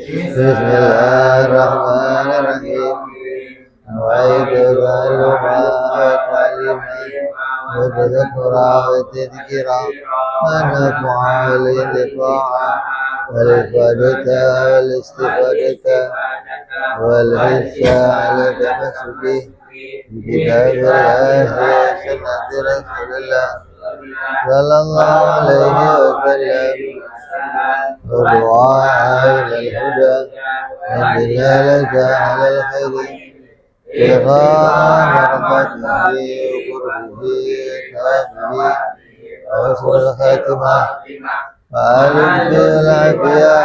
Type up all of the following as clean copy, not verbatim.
Bismillahirrahmanirrahim. Nawaitu al-luma wa kalimah wa tadhkura wa tadhkira wa nafa'a lil-lifa'a wal-ifadata wal-istifadata wal-hissa ala tamasuki bikitabillah wa sunnati rasulillah sallallahu alaihi wa sallam ودعاء إلى الهدى والدلالة على الخير ابتغاء مرضاته وقربه وثوابه وحسن الخاتمة وألف العافية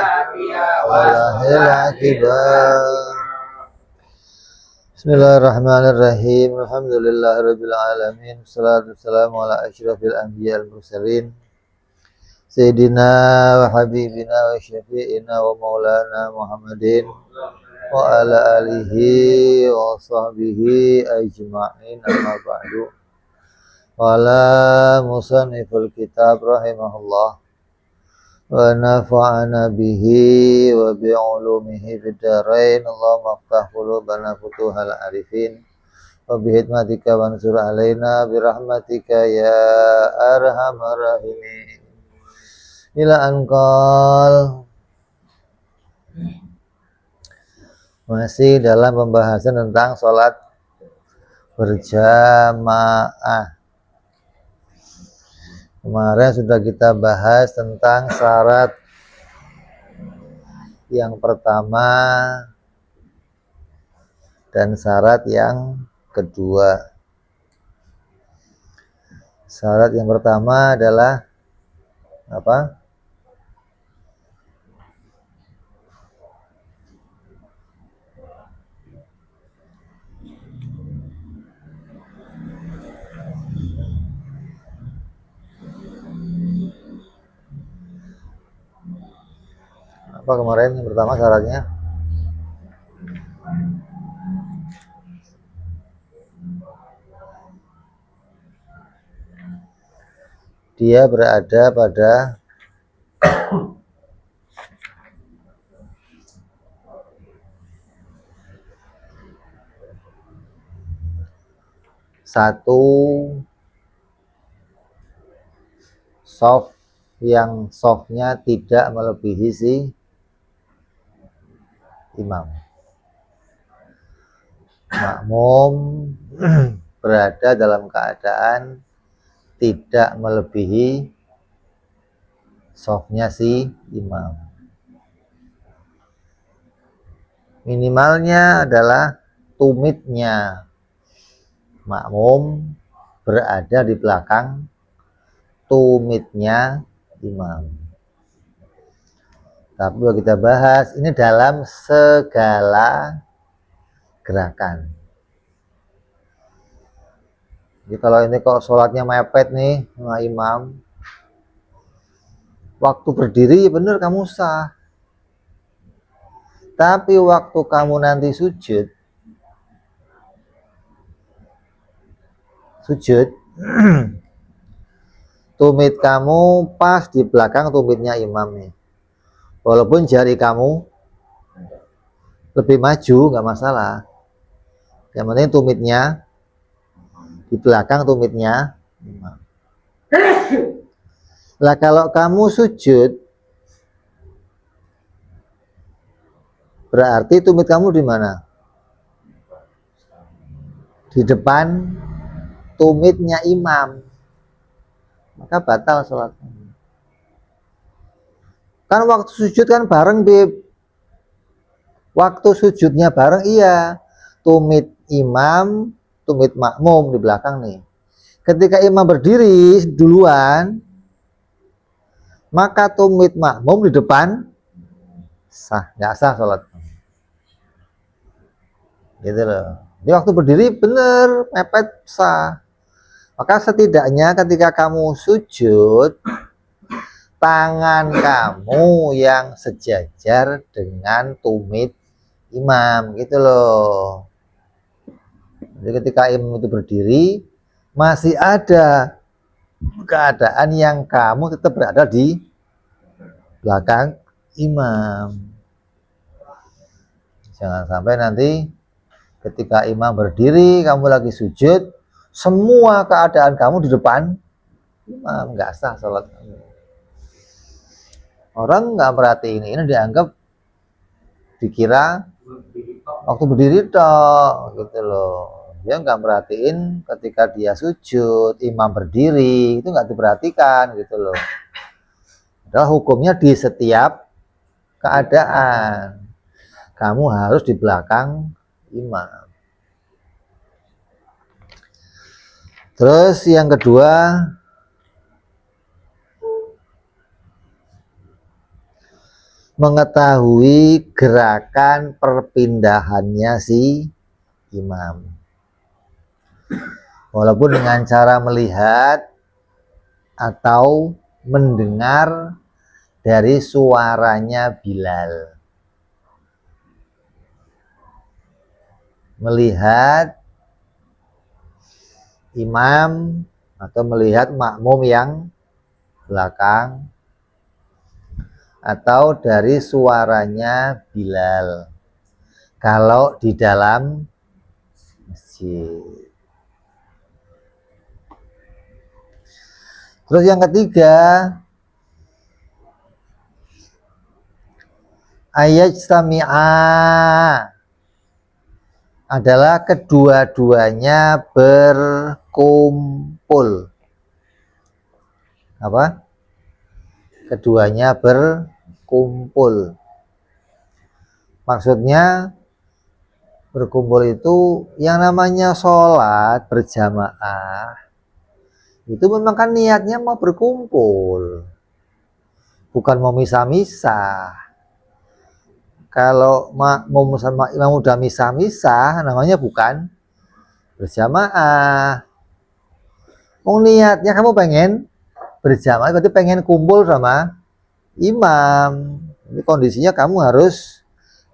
وله العاقبة. Bismillahirrahmanirrahim. Alhamdulillahirabbil alamin. Wassalatu wassalamu ala asyrafil anbiya'il mursalin. Sayyidina wa habibina wa syafi'ina wa maulana Muhammadin wa ala alihi wa sahbihi ajma'in, amma ba'du. Qala musanniful kitab rahimahullah wa nafa'ana bihi wa bi'ulumihi fid dharain. Allahumma aftah qulubana futuhal arifin wa bihikmatika wansur alaina birahmatika ya arhamar rahimin. Ila anqal. Masih dalam pembahasan tentang sholat berjamaah. Kemarin sudah kita bahas tentang syarat yang pertama dan syarat yang kedua. Syarat yang pertama adalah apa? Apa kemarin yang pertama syaratnya? Dia berada pada satu shaf yang shafnya tidak melebihi si imam. Makmum berada dalam keadaan tidak melebihi shafnya si imam. Minimalnya adalah tumitnya makmum berada di belakang tumitnya imam. Tapi kita bahas ini dalam segala gerakan. Jadi kalau ini kok sholatnya mepet nih sama imam, waktu berdiri bener kamu sah. Tapi waktu kamu nanti sujud tumit kamu pas di belakang tumitnya imam nih. Walaupun jari kamu lebih maju nggak masalah. Yang penting tumitnya di belakang tumitnya imam. Lah kalau kamu sujud berarti tumit kamu di mana? Di depan tumitnya imam. Maka batal sholatnya. Kan waktu sujud kan bareng, Bib. Waktu sujudnya bareng, iya. Tumit imam, tumit makmum di belakang nih. Ketika imam berdiri duluan, maka tumit makmum di depan sah, nggak sah sholat. Gitu loh. Di waktu berdiri bener, mepet sah. Maka setidaknya ketika kamu sujud, tangan kamu yang sejajar dengan tumit imam, gitu loh. Jadi ketika imam itu berdiri, masih ada keadaan yang kamu tetap berada di belakang imam. Jangan sampai nanti ketika imam berdiri, kamu lagi sujud, semua keadaan kamu di depan imam, nggak sah sholat kamu. Orang nggak perhatiin ini dianggap, dikira waktu berdiri toh, gitu loh. Dia nggak perhatiin ketika dia sujud, imam berdiri, itu nggak diperhatikan, gitu loh. Adalah hukumnya di setiap keadaan. Kamu harus di belakang imam. Terus yang kedua, mengetahui gerakan perpindahannya si imam. Walaupun dengan cara melihat atau mendengar dari suaranya Bilal. Melihat imam atau melihat makmum yang belakang, atau dari suaranya Bilal kalau di dalam masjid. Terus yang ketiga, ayat sami'a adalah kedua-duanya berkumpul. Apa? Keduanya berkumpul. Maksudnya berkumpul itu yang namanya sholat berjamaah. Itu memang kan niatnya mau berkumpul. Bukan mau misah-misah. Kalau makmum sama imam udah misah-misah, namanya bukan berjamaah. Niatnya kamu pengen berjamaah, berarti pengen kumpul sama imam. Jadi kondisinya kamu harus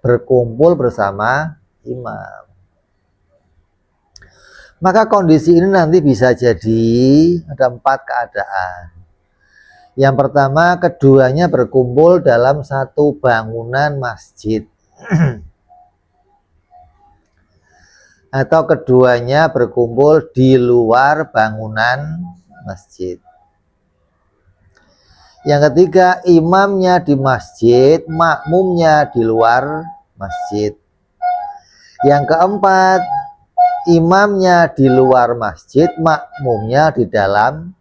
berkumpul bersama imam. Maka kondisi ini nanti bisa jadi ada 4 keadaan. Yang pertama, keduanya berkumpul dalam satu bangunan masjid. Atau keduanya berkumpul di luar bangunan masjid. Yang ketiga, imamnya di masjid, makmumnya di luar masjid. Yang keempat, imamnya di luar masjid, makmumnya di dalam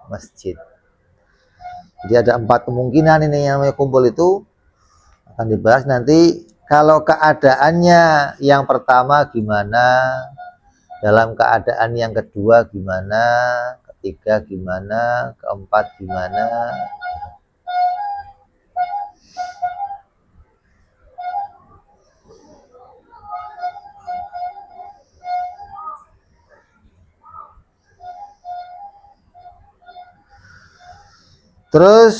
masjid. Jadi ada 4 kemungkinan ini yang kumpul itu akan dibahas nanti. Kalau keadaannya yang pertama gimana, dalam keadaan yang kedua gimana, ketiga gimana, keempat gimana. Terus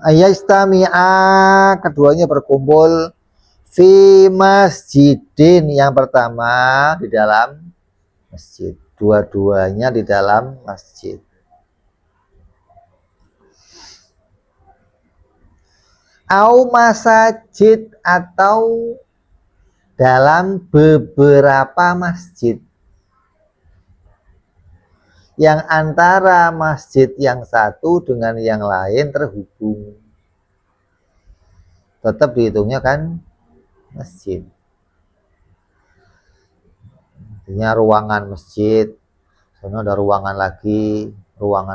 ayastami'a, keduanya berkumpul fi masjidin, yang pertama di dalam masjid, dua-duanya di dalam masjid. Au masajid, atau dalam beberapa masjid, yang antara masjid yang satu dengan yang lain terhubung. Tetap dihitungnya kan masjid. Artinya ruangan masjid, sana ada ruangan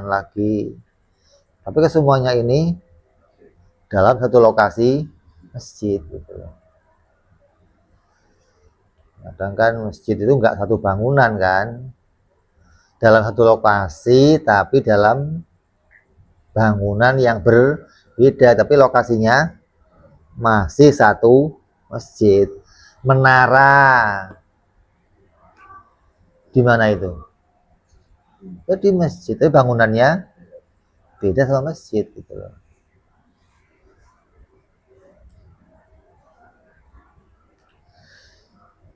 lagi. Tapi kesemuanya ini dalam satu lokasi masjid, gitu. Kadang kan masjid itu enggak satu bangunan kan, dalam satu lokasi tapi dalam bangunan yang berbeda, tapi lokasinya masih satu masjid. Menara di mana itu? Di masjid, tapi bangunannya beda sama masjid, gitu loh.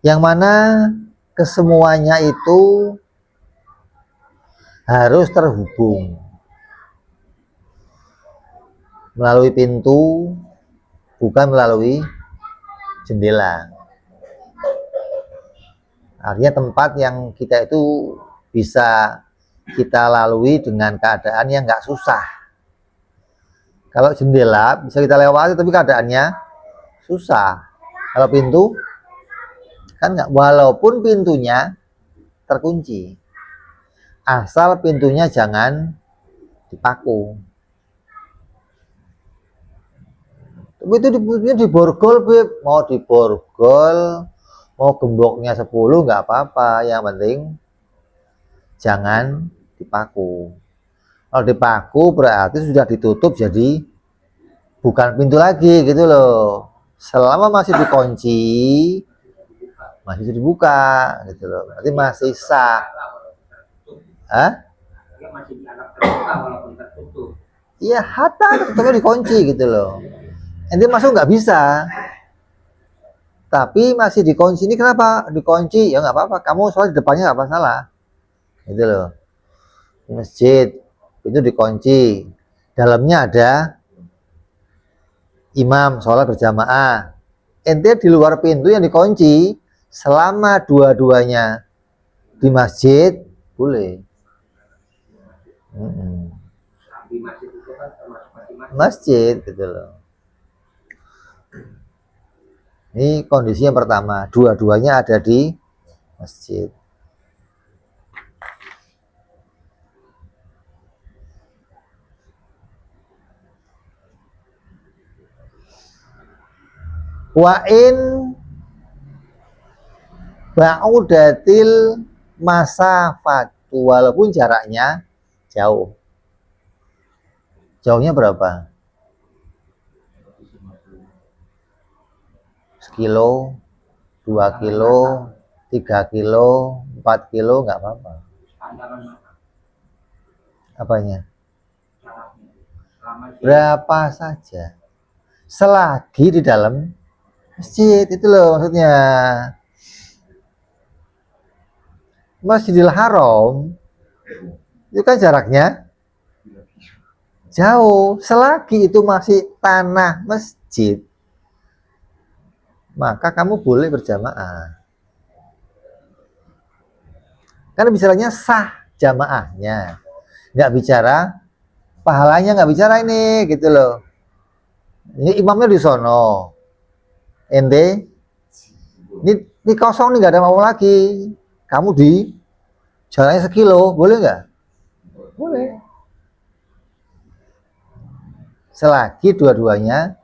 Yang mana kesemuanya itu harus terhubung melalui pintu, bukan melalui jendela. Artinya tempat yang kita itu bisa kita lalui dengan keadaan yang nggak susah. Kalau jendela bisa kita lewati tapi keadaannya susah. Kalau pintu kan nggak, walaupun pintunya terkunci, asal pintunya jangan dipaku. Tapi itu diborgol, Beb. Mau diborgol, mau gemboknya 10 nggak apa-apa. Yang penting jangan dipaku. Kalau dipaku berarti sudah ditutup, jadi bukan pintu lagi gitu loh. Selama masih dikunci, masih bisa dibuka gitu loh. Berarti masih sah. Hah? Iya, hatta tetapnya dikunci gitu loh. Nanti masuk nggak bisa. Tapi masih dikunci. Ini kenapa dikunci? Ya nggak apa-apa. Kamu sholat di depannya nggak masalah. Gitu loh. Di masjid itu dikunci. Dalamnya ada imam sholat berjamaah. Ente di luar pintu yang dikunci, selama dua-duanya di masjid boleh. Masjid gitu loh. Ini kondisi yang pertama, dua-duanya ada di masjid. Wa'in ba'udatil masafatu, walaupun jaraknya jauh. Jauhnya berapa? Sekilo, 2 kilo, 3 kilo, 4 kilo, nggak apa-apa. Apanya? Berapa saja. Selagi di dalam masjid, itu loh maksudnya. Masjidil Haram itu kan jaraknya jauh. Selagi itu masih tanah masjid, maka kamu boleh berjamaah. Karena bicaranya sah jamaahnya, nggak bicara pahalanya, nggak bicara ini gitu loh. Ini imamnya di sono, ente ini kosong nih, nggak ada mau lagi. Kamu di jalannya sekilo, boleh nggak? Boleh. Selagi dua-duanya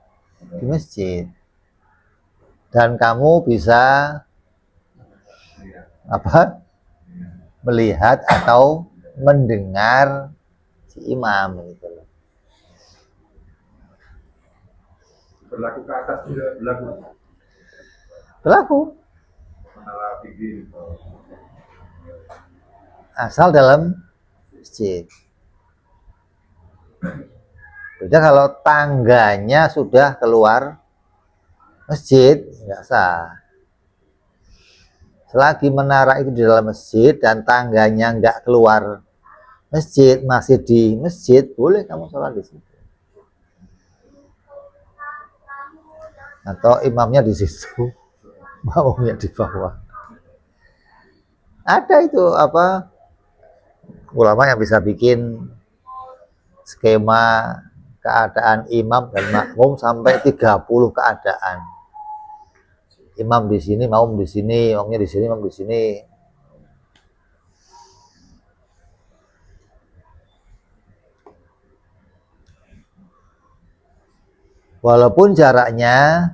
di masjid dan kamu bisa apa? Melihat atau mendengar si imam gitu loh. Berlaku ke atas juga berlaku. Berlaku. Asal dalam masjid. Beda kalau tangganya sudah keluar masjid, nggak sah. Selagi menara itu di dalam masjid dan tangganya nggak keluar masjid, masih di masjid, boleh kamu sholat di situ. Atau imamnya di situ, makmumnya di bawah. Ada itu apa? Ulama yang bisa bikin skema keadaan imam dan makmum sampai 30 keadaan. Imam di sini, makmum di sini, makmumnya di sini, makmum di sini. Walaupun jaraknya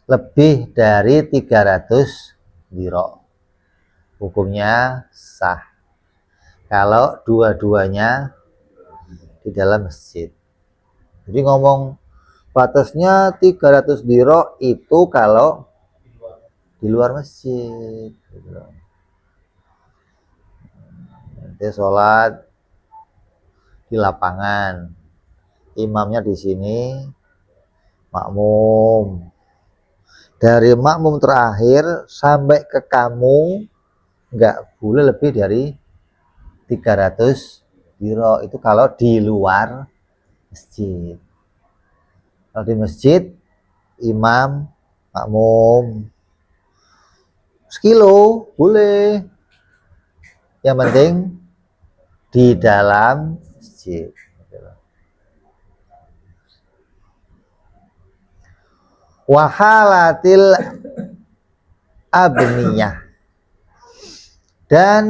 lebih dari 300 dirok, hukumnya sah. Kalau dua-duanya di dalam masjid. Jadi ngomong batasnya 300 dirok itu kalau di luar masjid. Nanti sholat di lapangan, imamnya di sini, makmum. Dari makmum terakhir sampai ke kamu nggak boleh lebih dari 300 dirok. Itu kalau di luar masjid. Kalau di masjid, imam makmum. Sekilo boleh, yang penting di dalam masjid. Wahalatil abniyah, dan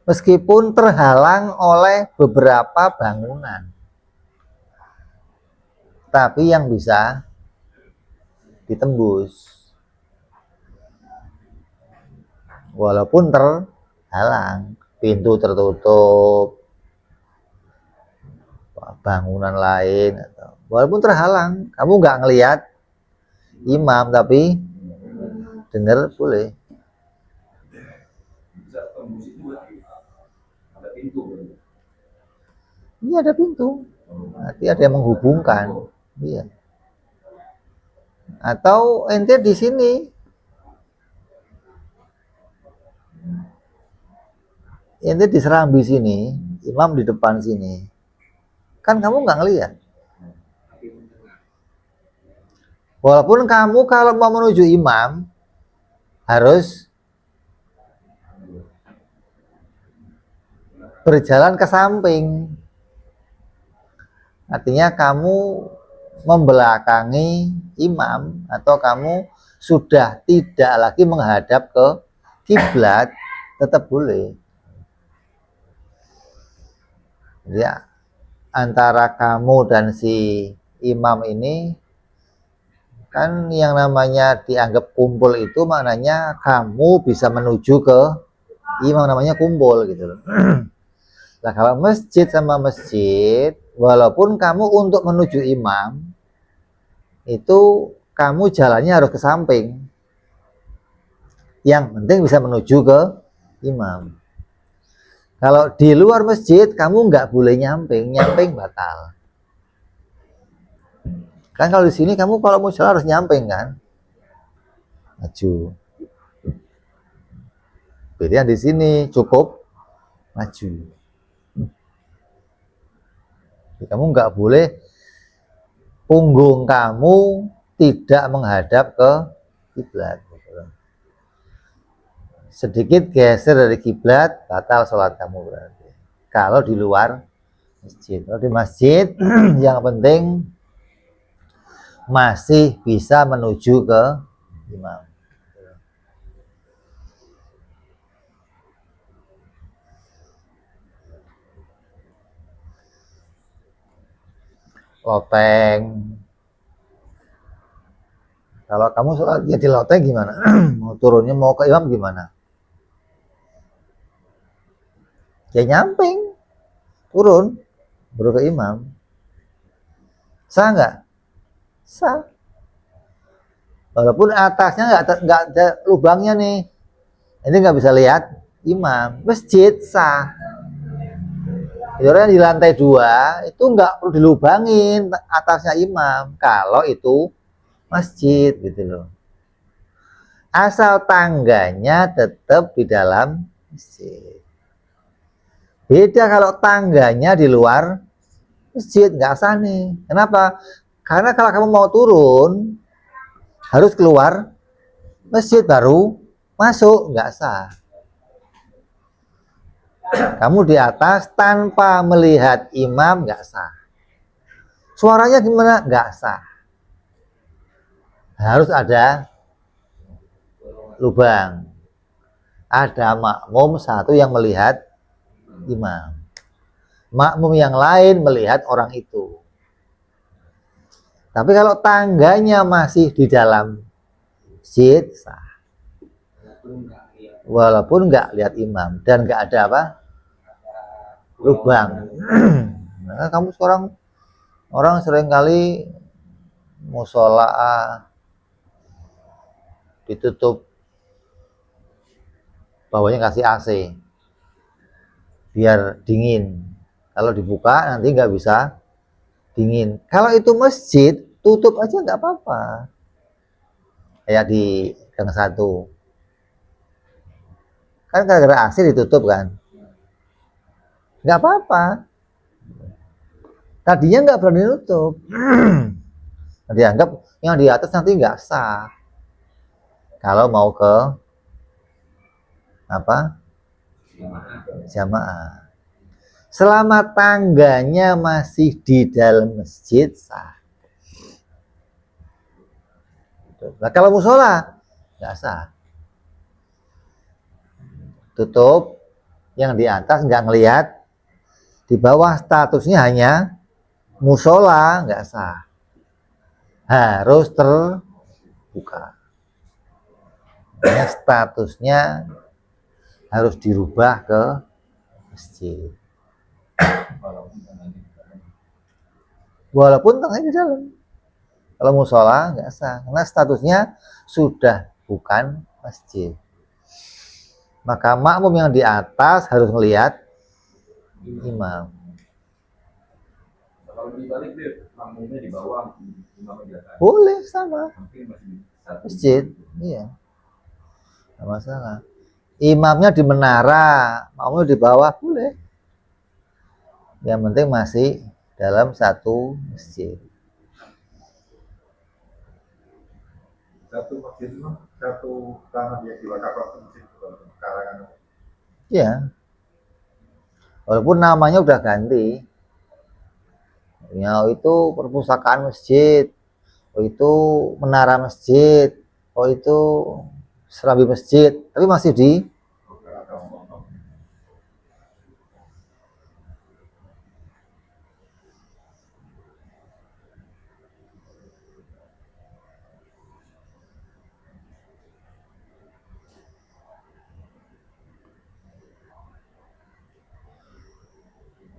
meskipun terhalang oleh beberapa bangunan, tapi yang bisa ditembus walaupun terhalang, pintu tertutup, bangunan lain, walaupun terhalang, kamu nggak ngelihat imam tapi dengar boleh. Bisa tembus itu ada pintu. Iya ada pintu, nanti ada yang menghubungkan. Iya. Atau ente di sini, ente di serambi sini, imam di depan sini, kan kamu nggak ngelihat. Walaupun kamu kalau mau menuju imam harus berjalan ke samping, artinya kamu membelakangi imam atau kamu sudah tidak lagi menghadap ke kiblat, tetap boleh. Jadi antara kamu dan si imam ini kan yang namanya dianggap kumpul itu maknanya kamu bisa menuju ke imam, namanya kumpul gitu loh. Nah kalau masjid sama masjid, walaupun kamu untuk menuju imam itu kamu jalannya harus ke samping, yang penting bisa menuju ke imam. Kalau di luar masjid kamu nggak boleh nyamping, nyamping batal. Kan kalau di sini kamu kalau mau jalan harus nyamping kan, maju. Beda di sini cukup maju. Jadi kamu nggak boleh punggung kamu tidak menghadap ke kiblat. Sedikit geser dari kiblat batal sholat kamu berarti. Kalau di luar masjid, kalau di masjid yang penting masih bisa menuju ke imam. Loteng, kalau kamu sholat ya di loteng gimana? Mau turunnya mau ke imam gimana? Ya nyamping, turun, baru ke imam. Sah nggak? Sah. Walaupun atasnya nggak ada lubangnya nih, ini nggak bisa lihat imam. Masjid sah. Orang di lantai 2 itu nggak perlu dilubangin atasnya imam kalau itu masjid gitu loh. Asal tangganya tetap di dalam masjid. Beda kalau tangganya di luar masjid, nggak sah nih. Kenapa? Karena kalau kamu mau turun harus keluar masjid baru masuk, nggak sah. Kamu di atas tanpa melihat imam nggak sah. Suaranya gimana? Nggak sah. Harus ada lubang. Ada makmum satu yang melihat imam. Makmum yang lain melihat orang itu. Tapi kalau tangganya masih di dalam masjid sah. Walaupun nggak lihat imam dan nggak ada apa? Lubang. Nah, kamu sekarang orang seringkali musola ditutup, bawahnya kasih AC biar dingin. Kalau dibuka nanti nggak bisa dingin. Kalau itu masjid tutup aja nggak apa-apa. Kayak di Gang 1 kan gara-gara AC ditutup kan, nggak apa-apa. Tadinya nggak berani nutup. Dianggap yang di atas nanti nggak sah. Kalau mau ke apa? Jamaah. Selama tangganya masih di dalam masjid sah. Nah, kalau musola nggak sah. Tutup, yang di atas nggak ngelihat, di bawah statusnya hanya musola, nggak sah. Harus terbuka. Nah, statusnya harus dirubah ke masjid. Walaupun tengahnya di dalam. Kalau musola nggak sah, karena statusnya sudah bukan masjid. Maka makmum yang di atas harus melihat imam. Kalau dibalik deh, makmumnya di bawah, imamnya di atas. Boleh sama. Mungkin masih satu. Masjid, iya. Nggak masalah. Imamnya di menara, makmumnya di bawah, boleh. Yang penting masih dalam satu masjid. Satu masjid itu satu tanah yang diwakafkan masjid karangan. Iya. Walaupun namanya udah ganti. Ya, itu perpustakaan masjid. Oh, itu menara masjid. Oh, itu serambi masjid. Tapi masih di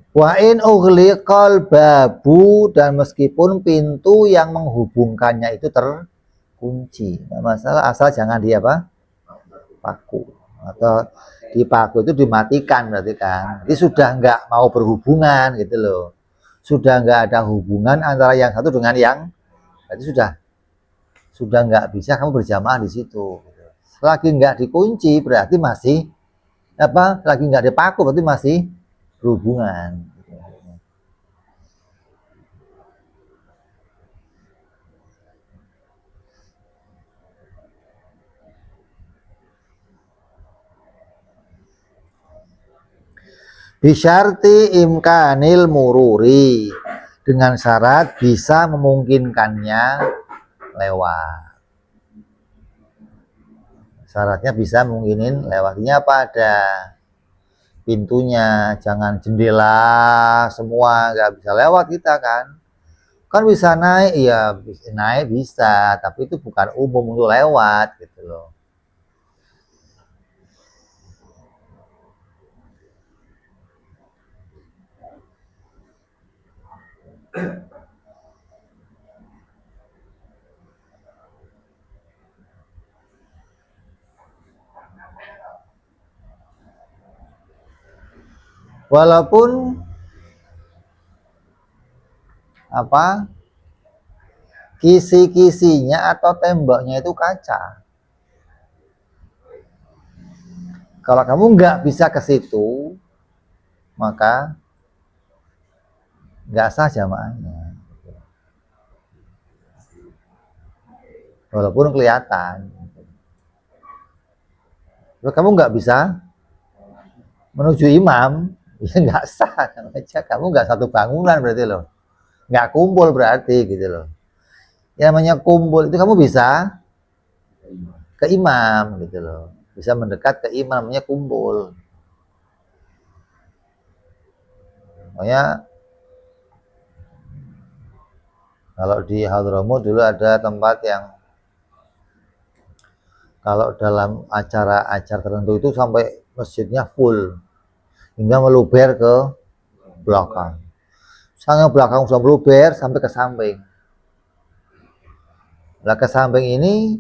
wa in ughliqal babu, dan meskipun pintu yang menghubungkannya itu terkunci. Nggak masalah, asal jangan di apa? Paku. Atau dipaku itu dimatikan berarti kan. Jadi sudah nggak mau berhubungan gitu loh. Sudah nggak ada hubungan antara yang satu dengan yang, berarti sudah nggak bisa kamu berjamaah di situ. Selagi nggak dikunci berarti masih apa? Lagi nggak dipaku berarti masih berhubungan. Bisyarti imkanil mururi, dengan syarat bisa memungkinkannya lewat. Syaratnya bisa mungkinin lewatnya apa, ada pintunya, jangan jendela semua, nggak bisa lewat kita kan bisa naik, ya naik bisa, tapi itu bukan umum untuk lewat gitu loh. Walaupun apa, kisi-kisinya atau temboknya itu kaca, kalau kamu nggak bisa ke situ maka nggak sah jamaahnya, walaupun kelihatan. Kalau kamu nggak bisa menuju imam, ya nggak sah aja, kamu nggak satu bangunan berarti loh, nggak kumpul berarti gitu loh. Yang namanya kumpul itu kamu bisa ke imam gitu loh, bisa mendekat ke imam, namanya kumpul. Makanya kalau di Hadramut dulu ada tempat yang kalau dalam acara-acara tertentu itu sampai masjidnya full hingga meluber ke belakang. Sangat belakang sudah meluber sampai ke samping. Nah, ke samping ini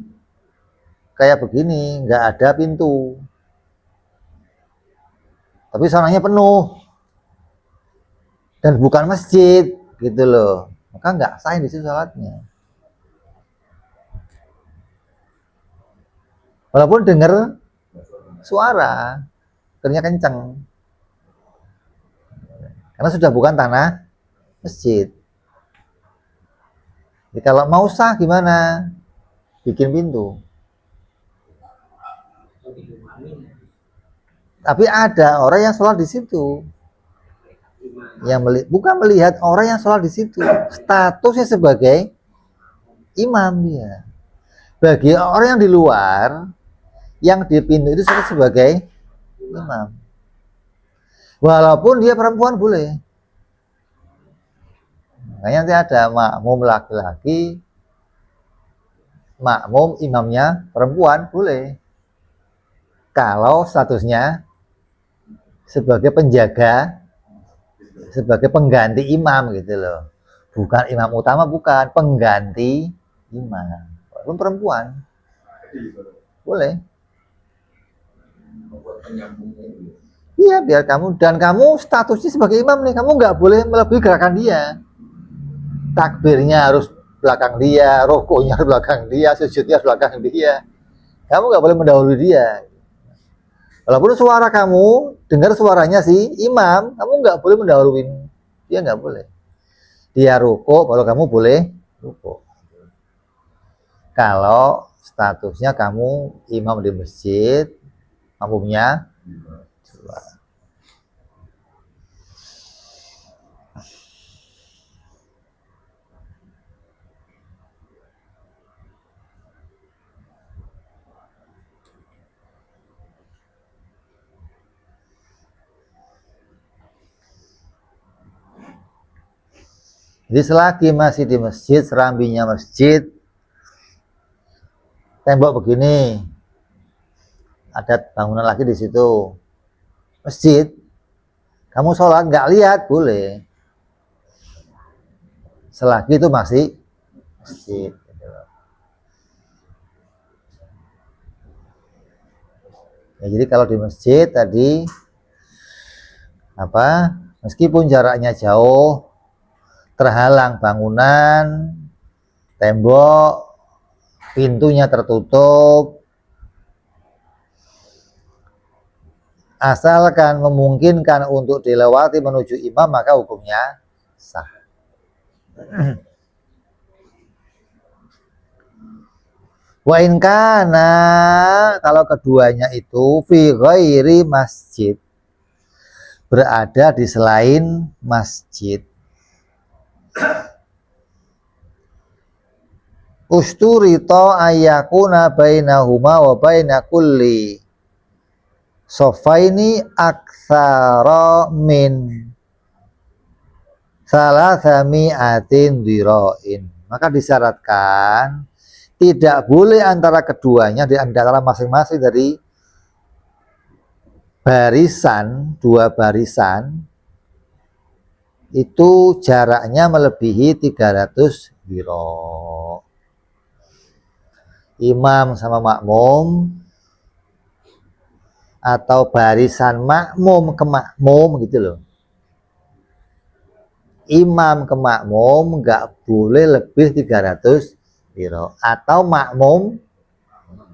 kayak begini, nggak ada pintu, tapi sananya penuh dan bukan masjid gitu loh, maka nggak sah di situ salatnya. Walaupun dengar suara, ternyata kenceng, karena sudah bukan tanah masjid. Jadi kalau mau sah gimana? Bikin pintu. Tapi ada orang yang sholat di situ. Bukan melihat orang yang sholat di situ. Statusnya sebagai imam dia. Bagi orang yang di luar, yang di pintu itu sebagai imam. Walaupun dia perempuan boleh. Makanya nanti ada makmum laki-laki, makmum imamnya perempuan boleh. Kalau statusnya sebagai penjaga, sebagai pengganti imam gitu loh. Bukan imam utama, bukan, pengganti imam. Walaupun perempuan boleh. Membuat penyambungnya itu. Iya, biar kamu statusnya sebagai imam nih, kamu nggak boleh melebihi gerakan dia. Takbirnya harus belakang dia, rukunya harus belakang dia, sujudnya harus belakang dia. Kamu nggak boleh mendahului dia. Walaupun suara kamu dengar suaranya si imam, kamu nggak boleh mendahului dia, nggak boleh. Dia ruku, baru kamu boleh ruku. Kalau statusnya kamu imam di masjid, makmumnya jadi selagi masih di masjid, serambinya masjid, tembok begini, ada bangunan lagi di situ, masjid, kamu sholat nggak lihat boleh, selagi itu masih masjid. Ya, jadi kalau di masjid tadi meskipun jaraknya jauh, terhalang bangunan, tembok, pintunya tertutup, asalkan memungkinkan untuk dilewati menuju imam, maka hukumnya sah. Wa in kana, kalau keduanya itu fi ghairi masjid, berada di selain masjid, usturito ayakuna bainahuma wa baina kulli sofaini aktsara min salasami atin diroin. Maka disyaratkan tidak boleh antara keduanya, di antara masing-masing dari barisan, dua barisan itu jaraknya melebihi 300 diro. Imam sama makmum atau barisan makmum ke makmum gitu loh. Imam ke makmum nggak boleh lebih 300 diro, atau makmum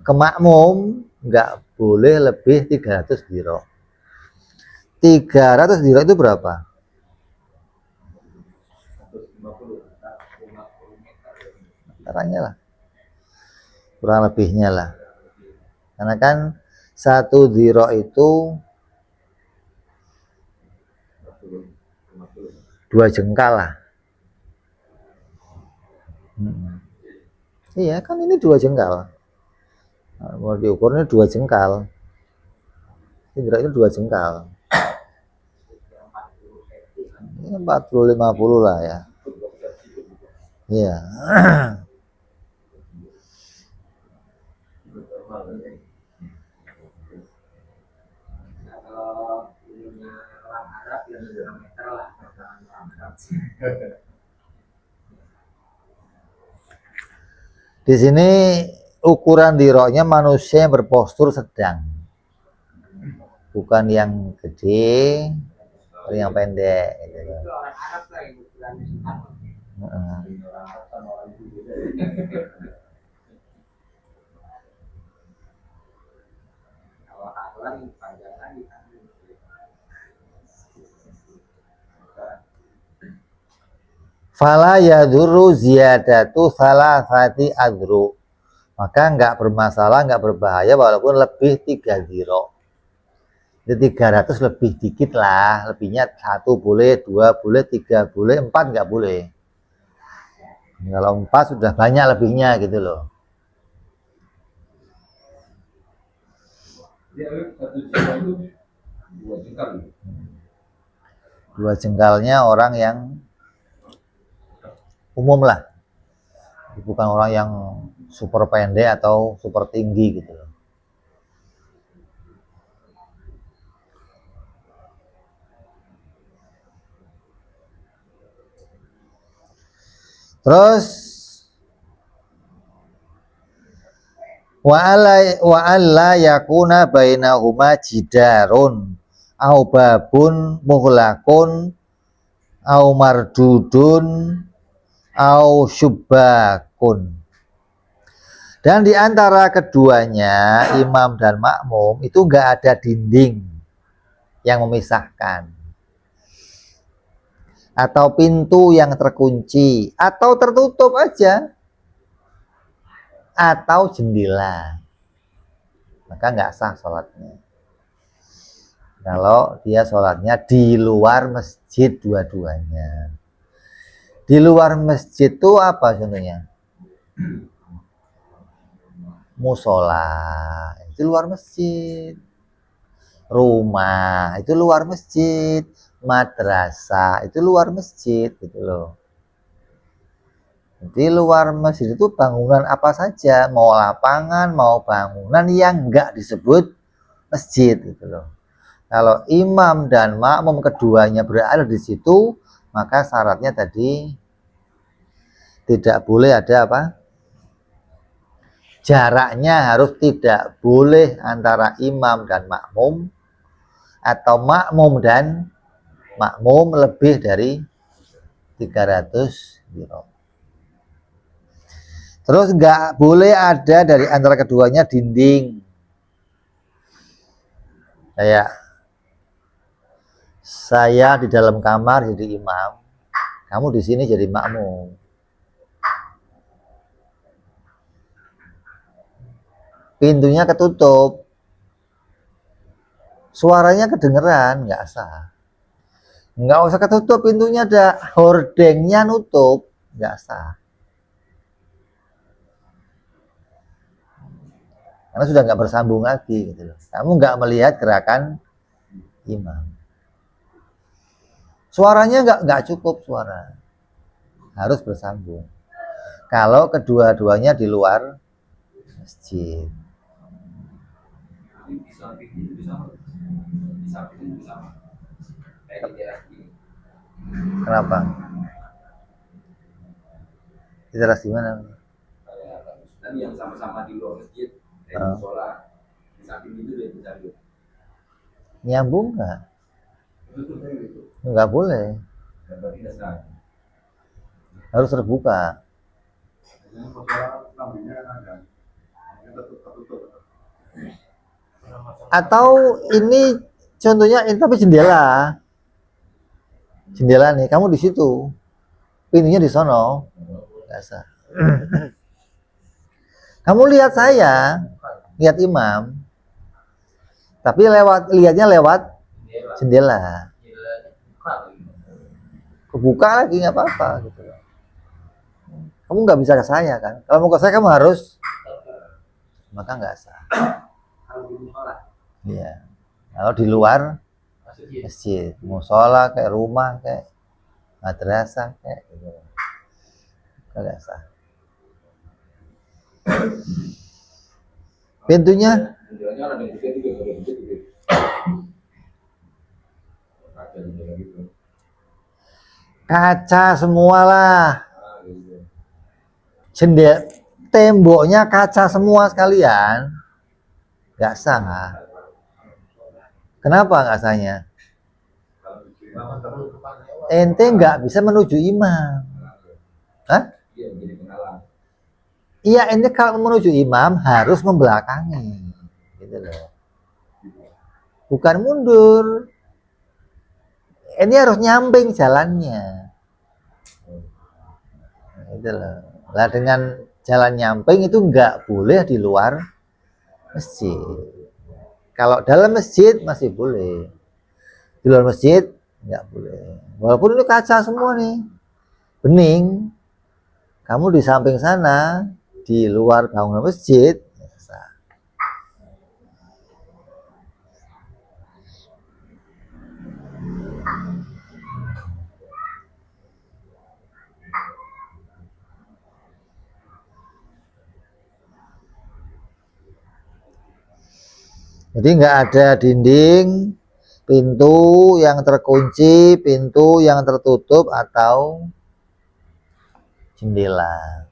ke makmum nggak boleh lebih 300 diro. 300 diro itu berapa? 150. Caranya lah, kurang lebihnya lah, karena kan 1 diro itu 2 jengkal lah. Iya kan, ini 2 jengkal. Mau diukurnya 2 jengkal. Ini itu 2 jengkal. Ini 40-50 lah ya. Iya. Kalau ininya orang Arab yang 2 meter lah. Di sini ukuran diroknya manusia yang berpostur sedang, bukan yang gede, yang pendek. Gitu. Itu orang Arab lah yang ukurannya sama. Orang Arab sama orang itu beda. Kalau halan panjangan di sana. Fala yadurru ziyadatu salasati adru. Maka nggak bermasalah, nggak berbahaya walaupun lebih 3 ziro. Jadi 300 lebih dikit lah, lebihnya 1 boleh, 2 boleh, 3 boleh, 4 nggak boleh. Kalau 4 sudah banyak lebihnya gitu loh. Dia 1 juta itu 2 jengkal. 2 jengkalnya orang yang umum lah, bukan orang yang super pendek atau super tinggi gitu loh. Terus wa alla yakuna bainahuma jidarun au babun muhlakun au mardudun au syubbakun. Dan di antara keduanya imam dan makmum itu enggak ada dinding yang memisahkan, atau pintu yang terkunci, atau tertutup aja, atau jendela, maka nggak sah sholatnya. Kalau dia sholatnya di luar masjid dua-duanya. Di luar masjid itu apa contohnya? Musola itu luar masjid, rumah itu luar masjid, madrasah itu luar masjid gitu loh. Di luar masjid itu bangunan apa saja, mau lapangan, mau bangunan yang enggak disebut masjid gitu loh. Kalau imam dan makmum keduanya berada di situ, maka syaratnya tadi tidak boleh ada apa? Jaraknya harus tidak boleh antara imam dan makmum, atau makmum dan makmum lebih dari 300 kilo. Terus nggak boleh ada dari antara keduanya dinding. Kayak saya di dalam kamar jadi imam, kamu di sini jadi makmum. Pintunya ketutup, suaranya kedengeran, nggak sah. Nggak usah ketutup pintunya, ada hordengnya nutup, nggak sah. Karena sudah nggak bersambung lagi gitu loh. Kamu nggak melihat gerakan imam. Suaranya nggak cukup suara, harus bersambung. Kalau kedua-duanya di luar masjid. Di samping itu sama. Di samping itu sama. Kayak di daerah ini. Kenapa? Di teras di mana? Tadi yang sama-sama di luar masjid, kayak musola, di samping itu dia bisa lihat. Nyambung nggak? Itu. Nggak boleh. Dan berarti tidak sah. Harus terbuka. Ini masalah lambungnya kan ada. Ini tertutup. Atau ini contohnya ini tapi jendela. Jendela nih, kamu di situ. Pintunya di sono. Nggak sah. Kamu lihat saya, lihat imam, tapi lihatnya lewat jendela. Kebuka lagi nggak apa-apa gitu. Kamu nggak bisa ke saya kan? Kalau mau ke saya kamu harus, maka nggak sah. Kalau di musola, Iya. Kalau di luar masjid, musola kayak rumah kayak madrasah kayak gitu, nggak sah. Pintunya jendelanya ada yang gede juga, ada yang gede. Ada jendela gitu. kaca semua lah, Gitu. jendela, temboknya kaca semua sekalian, nggak sah. Kenapa nggak sahnya? Ente nggak bisa menuju imam. Hah? Iya, jadi penghalang. Iya, ente kalau menuju imam harus membelakangi, gitu loh. Bukan mundur. Ini harus nyamping jalannya. Itu loh. Lah dengan jalan nyamping itu nggak boleh di luar masjid. Kalau dalam masjid masih boleh, di luar masjid nggak boleh. Walaupun ini kaca semua nih, bening, kamu di samping sana, di luar bangunan masjid, jadi nggak ada dinding, pintu yang terkunci, pintu yang tertutup atau jendela.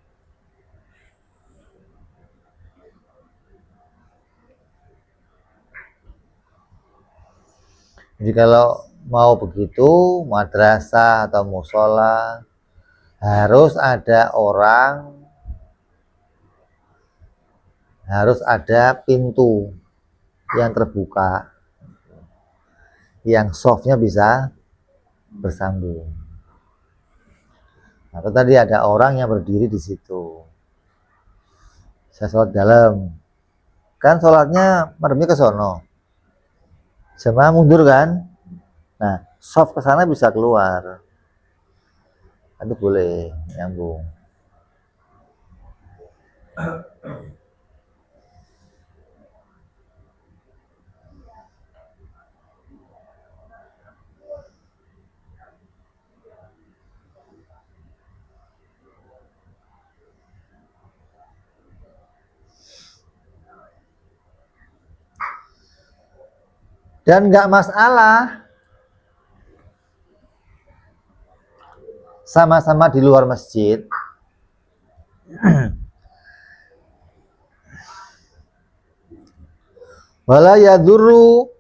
Jadi kalau mau begitu, madrasah atau musola harus ada orang, harus ada pintu yang terbuka, yang softnya bisa bersambung. Atau tadi ada orang yang berdiri di situ. Saya sholat dalam, kan sholatnya mademnya ke sono, jemaah mundur kan, nah soft ke sana bisa keluar, itu boleh nyambung. Dan nggak masalah sama-sama di luar masjid. Wala yadurru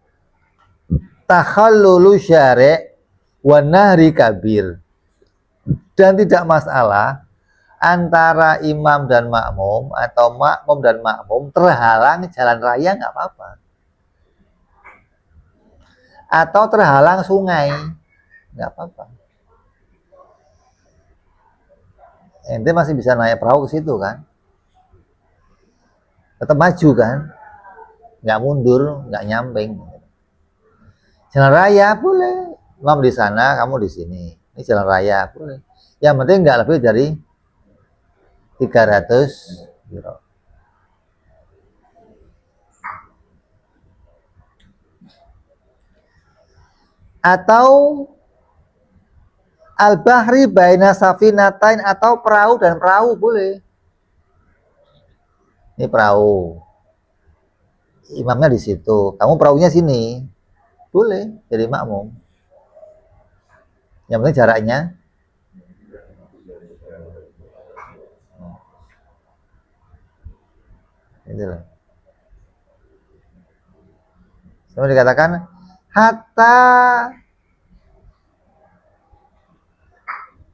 takhallulu syari' wa nahri kabir. Dan tidak masalah antara imam dan makmum atau makmum dan makmum terhalang jalan raya, nggak apa-apa. Atau terhalang sungai, nggak apa-apa. Ente masih bisa naik perahu ke situ kan, tetap maju kan, nggak mundur, nggak nyamping. Jalan raya boleh, imam di sana, kamu di sini. Ini jalan raya boleh. Yang penting nggak lebih dari 300 kilo. Atau al-bahri baina safinatain, atau perahu dan perahu boleh. Ini perahu, imamnya di situ, kamu perahunya sini, boleh jadi makmum. Yang penting jaraknya itu loh. Sama dikatakan hatta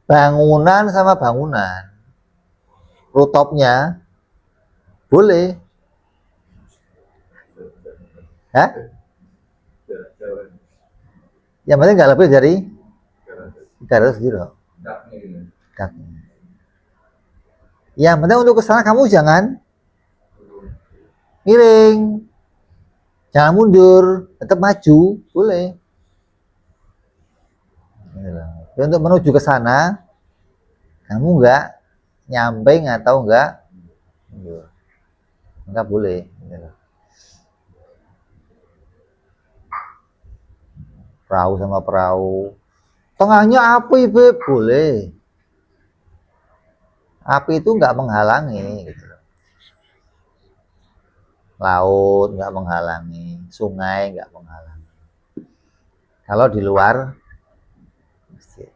bangunan sama bangunan, rooftopnya boleh. Hah? Yang penting nggak lebih dari 300 kilo. Yang penting untuk ke sana kamu jangan miring, jangan mundur, tetap maju, boleh. Tapi untuk menuju ke sana, kamu nggak nyamping atau nggak boleh. Perahu sama perahu, tengahnya api, Beb, boleh. Api itu nggak menghalangi, gitu. Laut nggak menghalangi, sungai nggak menghalangi. Kalau di luar masjid.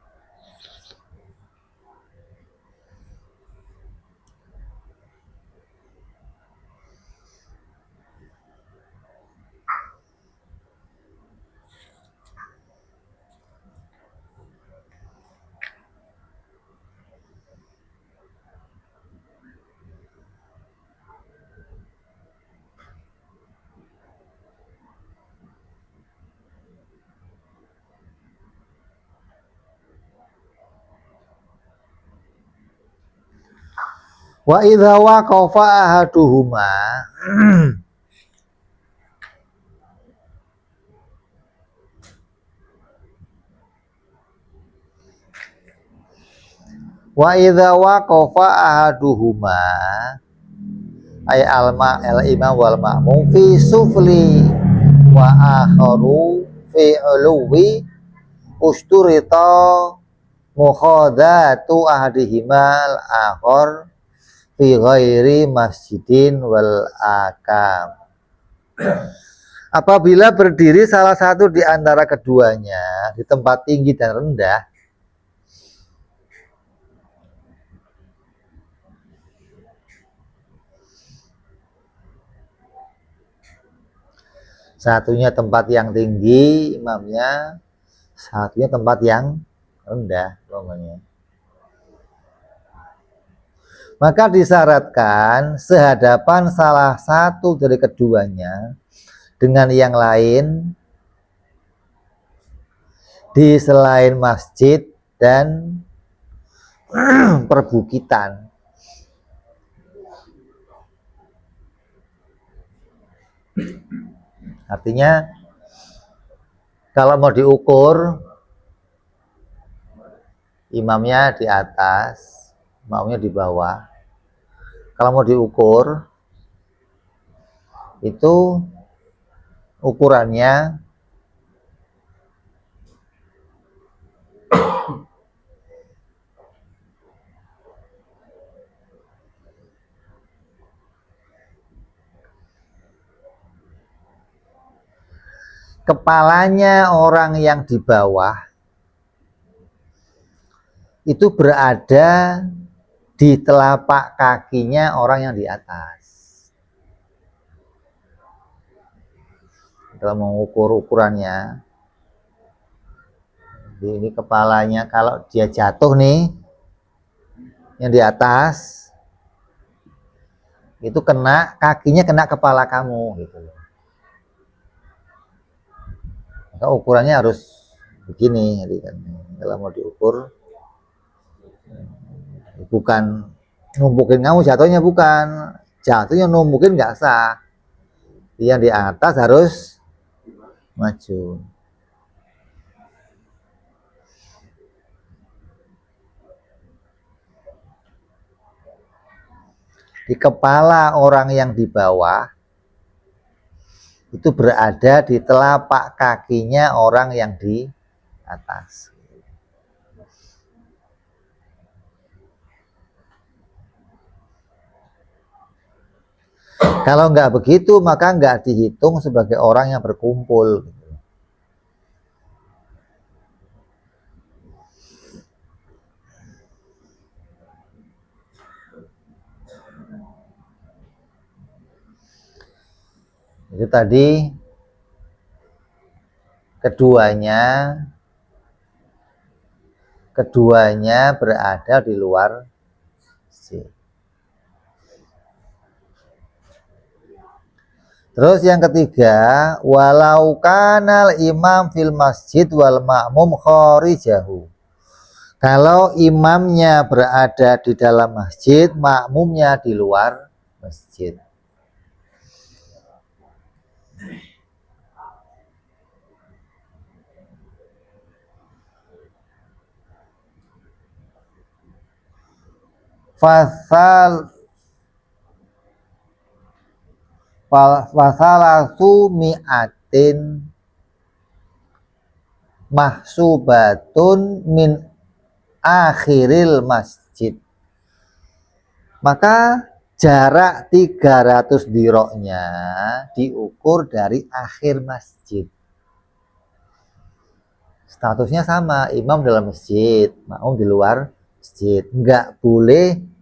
Wa idza waqafa ahaduhuma wa idza waqafa ahaduhuma ay al imam wal ma'mum fi sufli wa akharu fi uluwi usturita mukhadatu ahadihimal akhar fi ghairi masjidin wal akam. Apabila berdiri salah satu di antara keduanya di tempat tinggi dan rendah, satunya tempat yang tinggi imamnya, satunya tempat yang rendah umpamanya. Maka disyaratkan sehadapan salah satu dari keduanya dengan yang lain di selain masjid dan perbukitan. Artinya kalau mau diukur imamnya di atas, makmumnya di bawah. Kalau mau diukur itu ukurannya kepalanya orang yang di bawah itu berada di telapak kakinya orang yang di atas. Kalau mengukur ukurannya, ini kepalanya kalau dia jatuh nih, yang di atas itu kena kakinya kena kepala kamu gitu. Maka ukurannya harus begini, jadi kan kalau mau diukur bukan numpukin kamu jatuhnya, bukan jatuhnya numpukin nggak sah, yang di atas harus maju. Di kepala orang yang di bawah itu berada di telapak kakinya orang yang di atas. Kalau nggak begitu maka nggak dihitung sebagai orang yang berkumpul. Itu tadi keduanya berada di luar masjid. Terus yang ketiga, walau kanal imam fil masjid wal ma'mum kharijahu. Kalau imamnya berada di dalam masjid, makmumnya di luar masjid. Fasalasu mi'atin mahsubatun min akhiril masjid. Maka jarak 300 diroknya diukur dari akhir masjid. Statusnya sama, imam dalam masjid, makmum di luar masjid. Enggak boleh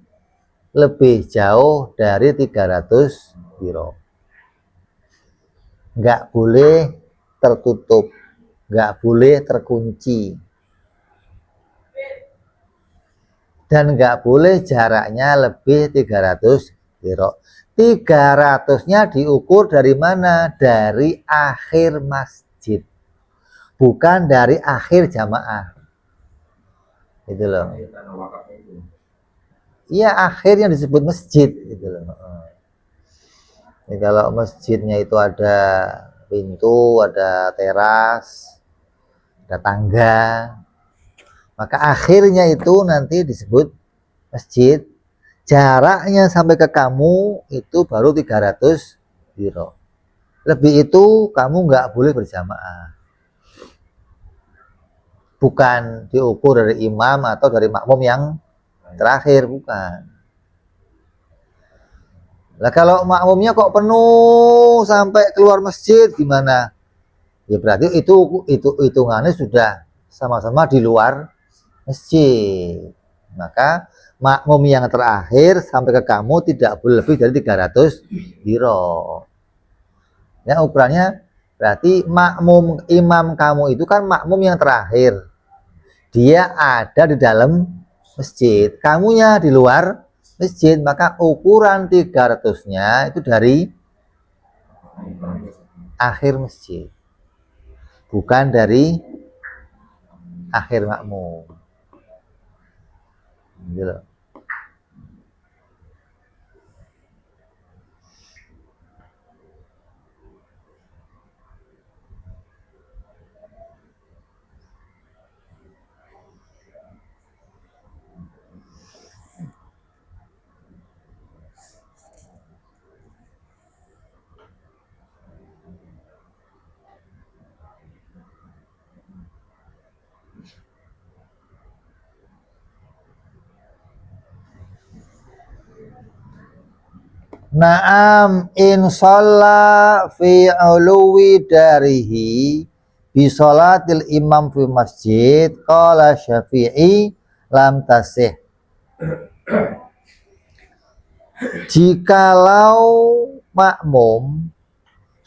lebih jauh dari 300 dirok. Enggak boleh tertutup, enggak boleh terkunci. Dan nggak boleh jaraknya lebih 300 dirok. 300-nya diukur dari mana? Dari akhir masjid, bukan dari akhir jamaah. Itu loh. iya akhirnya disebut masjid gitu loh. Jadi kalau masjidnya itu ada pintu, ada teras, ada tangga, maka akhirnya itu nanti disebut masjid. Jaraknya sampai ke kamu itu baru 300 diro. Lebih itu kamu nggak boleh berjamaah. Bukan diukur dari imam atau dari makmum yang terakhir, bukan. Nah kalau makmumnya kok penuh sampai keluar masjid gimana? Ya berarti itu hitungannya sudah sama-sama di luar masjid. Maka makmum yang terakhir sampai ke kamu tidak boleh lebih dari 300 diro. Ya ukurannya berarti makmum imam kamu itu kan makmum yang terakhir. Dia ada di dalam masjid, kamunya di luar masjid, maka ukuran 300-nya itu dari akhir masjid, bukan dari akhir makmum. Gitu. Naam in shalla fi uluwi darihi bi sholatil imam fi masjid qala Syafi'i lam tasih. Jikalau makmum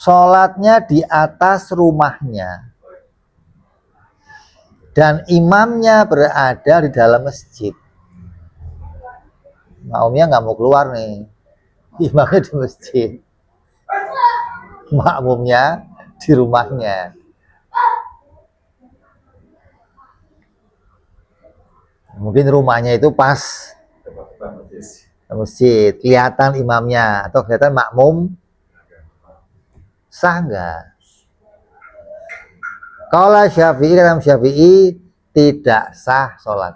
sholatnya di atas rumahnya dan imamnya berada di dalam masjid, makmumnya nggak mau keluar nih, imamnya di masjid, makmumnya di rumahnya. Mungkin rumahnya itu pas masjid, kelihatan imamnya atau kelihatan makmum, sah nggak? Kalau Syafi'i, kata Syafi'i tidak sah sholat.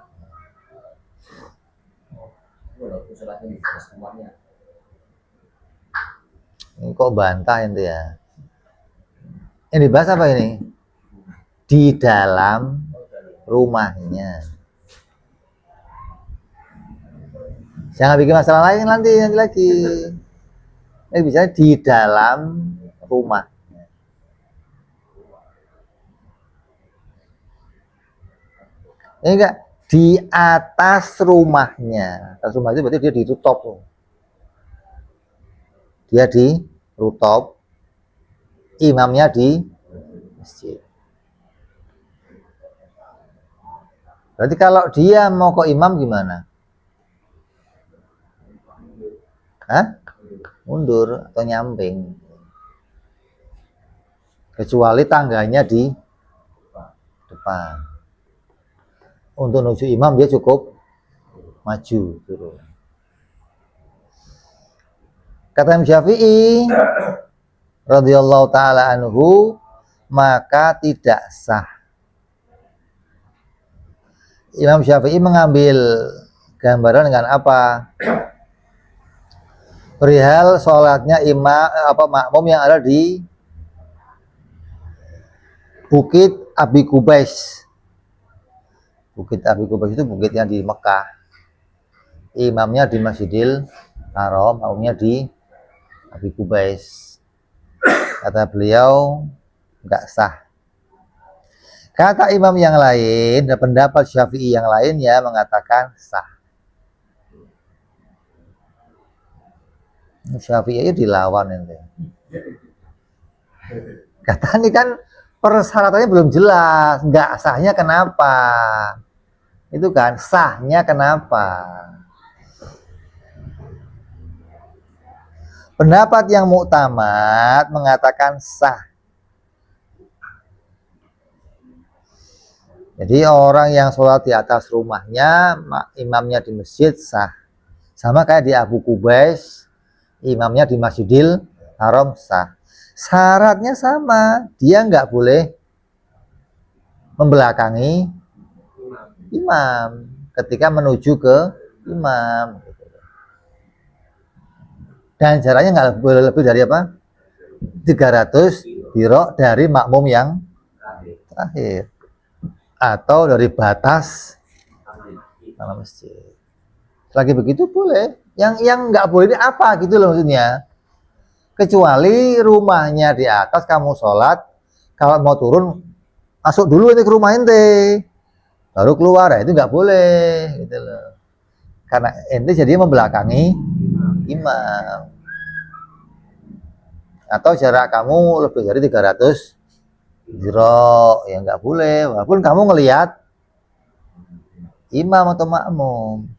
Ini kok bantah itu ya? Ini dibahas apa ini? Di dalam rumahnya. Jangan bikin masalah lain nanti lagi. Ini bisa di dalam rumah. Ini enggak di atas rumahnya. Atas rumah itu berarti dia di rooftop. Dia di rooftop. Imamnya di masjid. Berarti kalau dia mau ke imam gimana? Hah? Mundur atau nyamping. Kecuali tangganya di depan. Untuk menuju imam dia cukup maju turun. Kata Imam Syafi'i radhiyallahu taala anhu, maka tidak sah. Imam Syafi'i mengambil gambaran dengan apa? Perihal sholatnya makmum yang ada di Bukit Abi Kubais. Bukit Abi Kubais itu bukit yang di Mekah. Imamnya di Masjidil Haram, makmumnya di Abi Kubais. Kata beliau enggak sah. Kata imam yang lain dan pendapat Syafi'i yang lain ya mengatakan sah. Syafi'i aja dilawan ini. Kata ini kan persyaratannya belum jelas, nggak sahnya kenapa? Itu kan sahnya kenapa? Pendapat yang muktamad mengatakan sah. Jadi orang yang sholat di atas rumahnya, imamnya di masjid sah. Sama kayak di Abu Qubais, imamnya di Masjidil Haram sah. Syaratnya sama, dia nggak boleh membelakangi imam ketika menuju ke imam. Dan jaraknya nggak boleh lebih dari apa? 300 dirok dari makmum yang terakhir. Atau dari batas tanah masjid. Selagi begitu boleh. Yang nggak boleh ini apa gitu loh maksudnya. Kecuali rumahnya di atas kamu sholat, kalau mau turun masuk dulu ini ke rumah ente, baru keluar ya itu nggak boleh gitu loh. Karena ente jadi membelakangi imam. Atau jarak kamu lebih dari 300 dirok, ya nggak boleh. Walaupun kamu ngelihat imam atau makmum.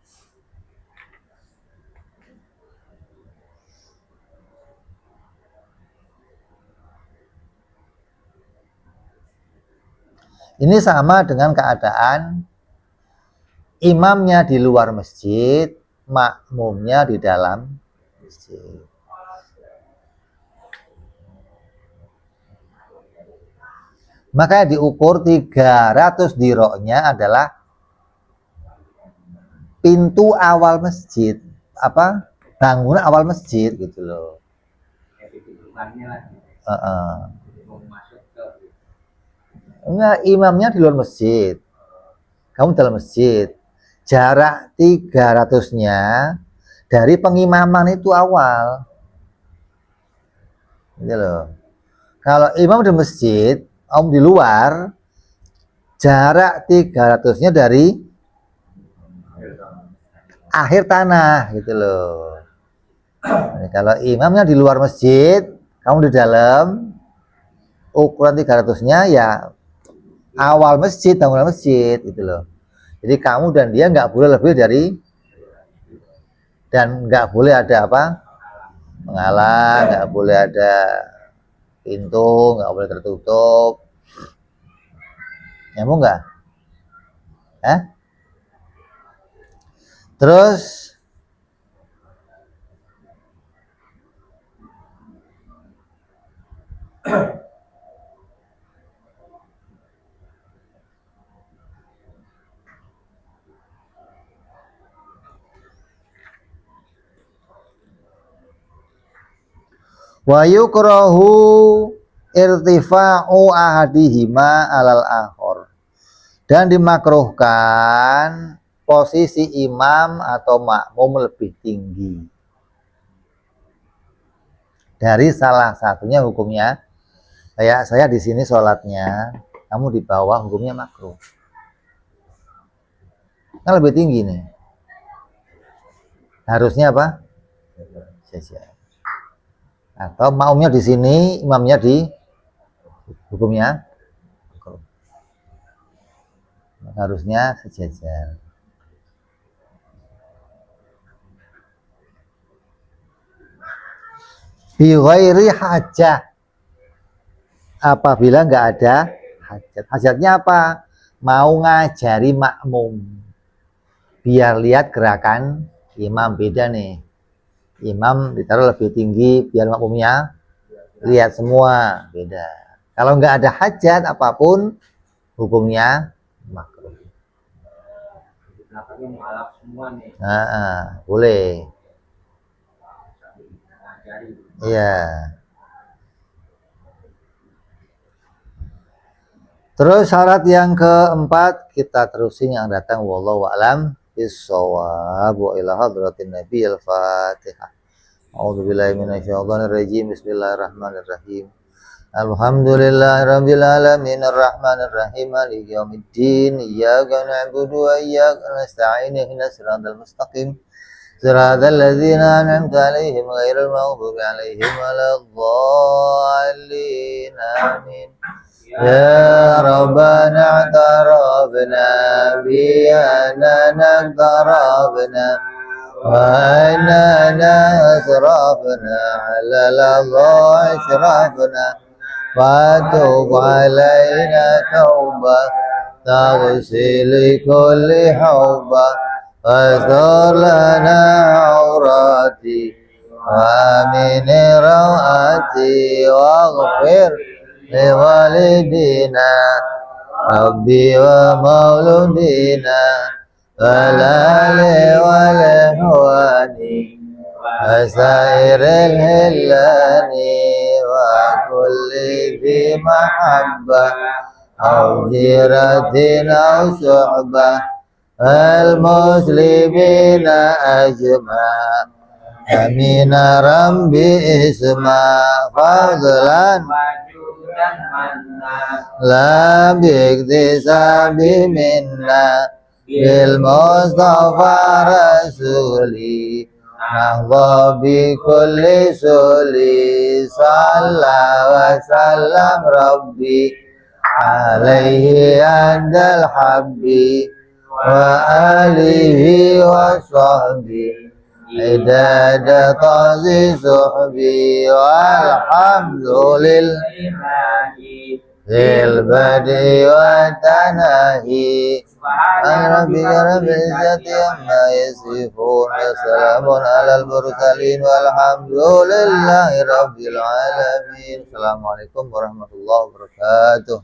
Ini sama dengan keadaan imamnya di luar masjid, makmumnya di dalam masjid. Maka diukur 300 diroknya adalah pintu awal masjid, apa bangunan awal masjid gitu loh. Enggak, imamnya di luar masjid, kamu dalam masjid. Jarak 300-nya dari pengimaman itu awal. Gitu loh. Kalau imam di masjid, om di luar, jarak 300-nya dari akhir tanah gitu loh. Nah, kalau imamnya di luar masjid, kamu di dalam, ukuran 300-nya ya awal masjid, bangunan masjid gitu loh. Jadi kamu dan dia nggak boleh lebih dari, dan nggak boleh ada apa, menghalang, nggak boleh ada pintu, nggak boleh tertutup. Nyambung nggak? Terus wa yukrahu irtifa'u ahadihima alal akhor, dan dimakruhkan posisi imam atau makmum lebih tinggi dari salah satunya. Hukumnya kayak saya di sini sholatnya, kamu di bawah, hukumnya makruh. Kan lebih tinggi nih, harusnya apa? Sejajar. Atau makmumnya di sini, imamnya di, hukumnya harusnya sejajar. Bi ghairi hajah, apabila nggak ada hajat. Hajatnya apa? Mau ngajari makmum biar lihat gerakan imam. Beda nih, imam ditaruh lebih tinggi biar makmumnya lihat semua, beda. Kalau nggak ada hajat apapun, hukumnya makruh. Boleh. Iya. Terus syarat yang keempat, kita terusin yang datang. Wallahu a'lam bis-shawab. Wa ila hadratin Nabi al-Fatihah. A'udzubillahi minasyaitonir rajim. Bismillahirrahmanirrahim. Alhamdulillahirabbil alamin arrahmanir rahim maliki yaumiddin iyyaka na'budu wa iyyaka nasta'in ihdinas siratal mustaqim siratal ladzina an'amta 'alaihim ghairil maghdubi 'alaihim waladdallin amin. Ya Rabbana i'tarafna bi annana i'tarafna wa annana asrafna 'ala al-Allah asrafna وتب علينا توبة تغسل كل حوبة واستغفر لنا وآمن روعتي واغفر لوالدينا ربي ومولودينا والآل والإخوان وسائر الهلان وكل ذي محبة أو جيرة أو صحبة المسلمين أجمع أمين ربي اسمع فضلا لا باكتساب منا بالمصطفى رسولي نحظى بكل سولي صلى وسلم ربي عليه عند الحب وآله وصحبه عداد طاز صحبي والحمد لله في البدء والتناهي سبحان ربك رب العزة عما يصفون وسلام على المرسلين والحمد لله رب العالمين. Assalamualaikum warahmatullahi wabarakatuh.